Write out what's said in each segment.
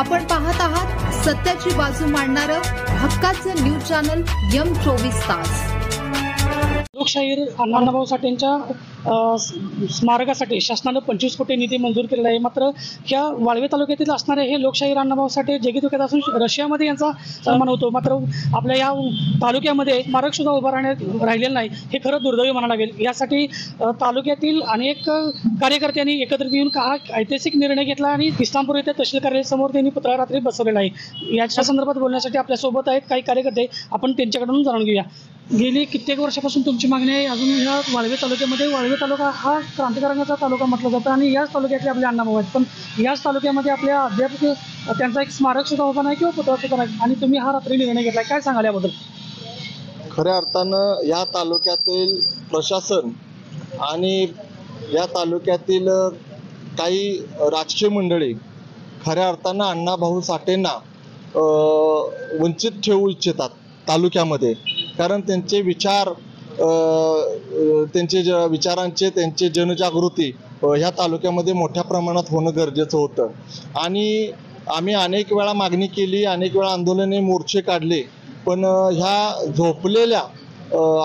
आपण पाहत आहात सत्याची बाजू मांडणारं हक्काचं न्यूज चॅनल M24 तास। लोकशाहीर अण्णाभाऊ साठेंच्या स्मारकासाठी शासनाने 25 कोटी निधी मंजूर केलेला आहे। मात्र ह्या वाळवे तालुक्यातील असणारे हे लोकशाहीर अण्णाभाऊ साठे जगीत असून रशियामध्ये यांचा सन्मान होतो। मात्र आपल्या या तालुक्यामध्ये स्मारक सुद्धा उभं राहिलेलं नाही, हे खरं दुर्दैवी म्हणावं लागेल। यासाठी तालुक्यातील अनेक कार्यकर्त्यांनी एकत्रित येऊन हा ऐतिहासिक निर्णय घेतला आणि इस्लामपूर येथे तहसील कार्यालयासमोर त्यांनी पुतळा रात्री बसवलेला आहे। याच्या संदर्भात बोलण्यासाठी आपल्यासोबत आहेत काही कार्यकर्ते, आपण त्यांच्याकडून जाणून घेऊया। गेली कित्येक वर्षापासून तुमची मागणी आहे, अजून या वाळवे तालुक्यामध्ये वाळवे तालुका हा क्रांतिकारकांचा तालुका म्हटला जातो आणि याच तालुक्यातले आपले अण्णाभाऊ आहेत, पण याच तालुक्यामध्ये आपल्या अद्याप त्यांचा एक स्मारक सुद्धा उभा नाही किंवा पुतळा सुद्धा नाही आणि तुम्ही हा रात्री निर्णय घेतला, काय सांगाल याबद्दल? खऱ्या अर्थानं या तालुक्यातील प्रशासन आणि या तालुक्यातील काही राजकीय मंडळी खऱ्या अर्थानं अण्णाभाऊ साठेंना वंचित ठेवू इच्छितात तालुक्यामध्ये, कारण त्यांचे विचार त्यांचे विचारांचे त्यांचे जनजागृती ह्या तालुक्यामध्ये मोठ्या प्रमाणात होणं गरजेचं होतं। आणि आम्ही अनेक वेळा मागणी केली, अनेक वेळा आंदोलने मोर्चे काढले, पण ह्या झोपलेल्या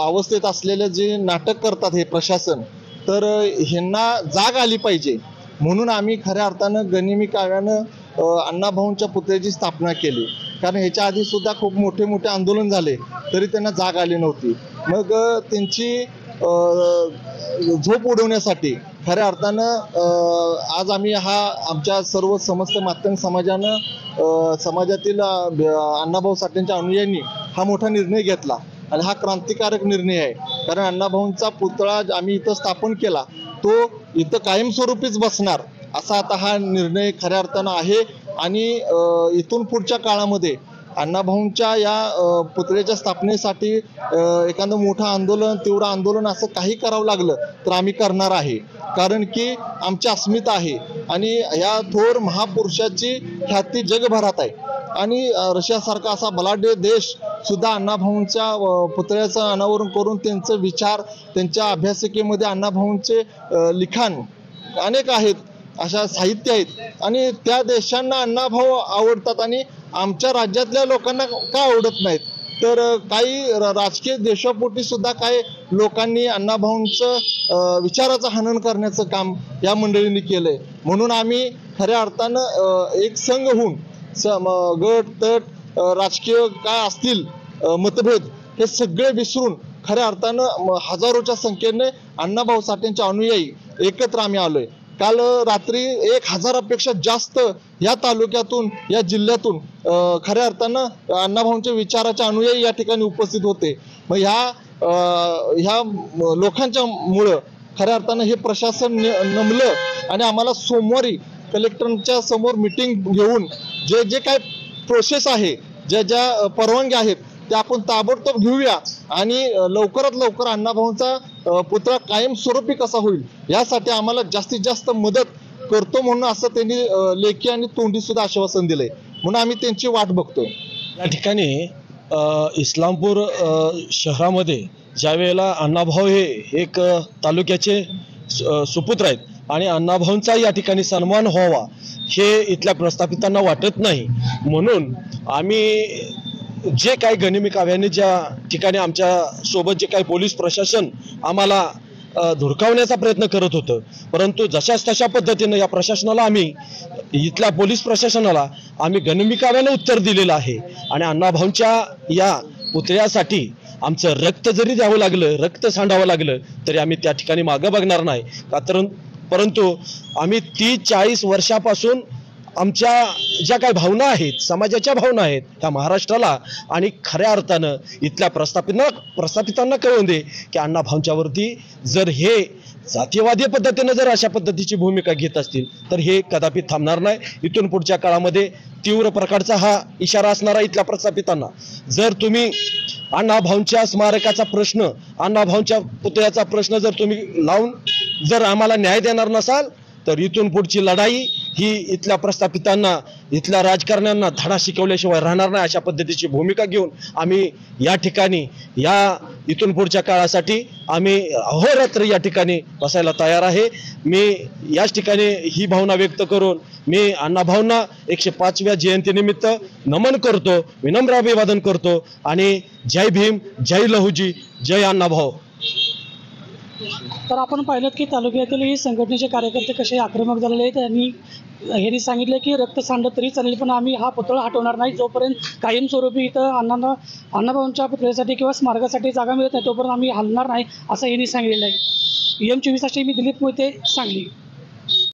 अवस्थेत असलेले जे नाटक करतात हे प्रशासन, तर ह्यांना जाग आली पाहिजे म्हणून आम्ही खऱ्या अर्थानं गनिमी काव्यानं अण्णाभाऊंच्या पुतळ्याची स्थापना केली। कारण ह्याच्या आधी सुद्धा खूप मोठे मोठे आंदोलन झाले तरी त्यांना जाग आली नव्हती। मग त्यांची झोप उडवण्यासाठी खऱ्या अर्थानं आज आम्ही हा आमच्या सर्व समस्त माध्यम समाजातील अण्णाभाऊ साठेंच्या अनुयायांनी हा मोठा निर्णय घेतला आणि हा क्रांतिकारक निर्णय आहे। कारण अण्णाभाऊंचा पुतळा आम्ही इथं स्थापन केला, तो इथं कायमस्वरूपीच बसणार असा आता हा निर्णय खऱ्या अर्थानं आहे। आणि इथून पुढच्या काळामध्ये अण्णाभाऊंच्या या पुतळ्याच्या स्थापनेसाठी एखादं मोठं आंदोलन, तीव्र आंदोलन असं काही करावं लागलं तर आम्ही करणार आहे, कारण की आमची अस्मिता आहे आणि या थोर महापुरुषाची ख्याती जगभरात आहे। आणि रशियासारखा असा बलाढ्य देश सुद्धा अण्णाभाऊंच्या पुतळ्याचं अनावरण करून त्यांचे विचार, त्यांच्या अभ्यासिकेमध्ये अण्णाभाऊंचे लिखाण अनेक आहेत, अशा साहित्य आहेत आणि त्या देशांना अण्णाभाऊ आवडतात आणि आमच्या राज्यातल्या लोकांना का आवडत नाहीत? तर काही राजकीय देशापोटी सुद्धा काही लोकांनी अण्णाभाऊंचं विचाराचं हनन करण्याचं काम या मंडळींनी केलंय। म्हणून आम्ही खऱ्या अर्थानं एक संघ होऊन गट तट राजकीय काय असतील मतभेद हे सगळे विसरून खऱ्या अर्थानं हजारोच्या संख्येने अण्णाभाऊ साठेंच्या अनुयायी एकत्र आम्ही आलोय। काल रात्री 1000पेक्षा जास्त या तालुक्यातून या जिल्ह्यातून खऱ्या अर्थानं अण्णाभाऊंच्या विचाराच्या अनुयायी या ठिकाणी उपस्थित होते। मग ह्या लोकांच्या मुळे खऱ्या अर्थानं हे प्रशासन नमलं आणि आम्हाला सोमवारी कलेक्टरच्या समोर मीटिंग घेऊन जे काय प्रोसेस आहे, ज्या परवानग्या आहेत त्या आपण ताबडतोब घेऊया आणि लवकरात लवकर अण्णाभाऊंचा पुतळा कायमस्वरूपी कसा होईल यासाठी आम्हाला जास्तीत जास्त मदत करतो म्हणून असं त्यांनी लेखी आणि तोंडी सुद्धा आश्वासन दिलंय, म्हणून आम्ही त्यांची वाट बघतोय। या ठिकाणी इस्लामपूर शहरामध्ये ज्या वेळेला अण्णाभाऊ हे एक तालुक्याचे सुपुत्र आहेत आणि अण्णाभाऊंचा या ठिकाणी सन्मान व्हावा हे इथल्या प्रस्थापितांना वाटत नाही, म्हणून आम्ही जे काही गनिमी काव्याने ज्या ठिकाणी आमच्या सोबत जे काही पोलीस प्रशासन आम्हाला धुडकावण्याचा प्रयत्न करत होतं, परंतु जशाच तशा पद्धतीनं या प्रशासनाला आम्ही इथल्या पोलीस प्रशासनाला आम्ही गनिमी काव्याने उत्तर दिलेलं आहे आणि अण्णाभाऊंच्या या पुतळ्यासाठी आमचं रक्त जरी द्यावं लागलं, रक्त सांडावं लागलं तरी आम्ही त्या ठिकाणी मागं बघणार नाही का, परंतु आम्ही 30-40 वर्षापासून आमच्या ज्या काही भावना आहेत, समाजाच्या भावना आहेत त्या महाराष्ट्राला आणि खऱ्या अर्थानं इथल्या प्रस्थापितांना कळवून दे की अण्णाभाऊंच्यावरती जर हे जातीयवादी पद्धतीने जर अशा पद्धतीची भूमिका घेत असतील तर हे कदापि थांबणार नाही। इथून पुढच्या काळामध्ये तीव्र प्रकारचा हा इशारा असणारा इथल्या प्रस्थापितांना, जर तुम्ही अण्णाभाऊंच्या स्मारकाचा प्रश्न, अण्णाभाऊंच्या पुतळ्याचा प्रश्न जर तुम्ही लावून जर आम्हाला न्याय देणार नसाल तर इथून पुढची लढाई ही इथल्या प्रस्थापितांना, इथल्या राजकारण्यांना धडा शिकवल्याशिवाय राहणार नाही, अशा पद्धतीची भूमिका घेऊन आम्ही या ठिकाणी इथून पुढच्या काळासाठी आम्ही अहोरात्र या ठिकाणी बसायला तयार आहे. मी याच ठिकाणी ही भावना व्यक्त करून मी अण्णाभाऊंना 105व्या जयंतीनिमित्त नमन करतो, विनम्र अभिवादन करतो आणि जय भीम, जय लहुजी, जय अण्णाभाऊ. तर आपण पाहिलं की तालुक्यातील ही संघटनेचे कार्यकर्ते कसे आक्रमक झालेले आहेत. आणि ह्यांनी सांगितलं की रक्त सांडलं तरी चालेल, पण आम्ही हा पुतळा हटवणार नाही जोपर्यंत कायमस्वरूपी इथं अण्णाभाऊंच्या पुतळ्यासाठी किंवा स्मारकासाठी जागा मिळत नाही तोपर्यंत आम्ही हलणार नाही, असं यांनी सांगितलेलं आहे. M24 साठी मी दिलीप मोहिते, सांगली.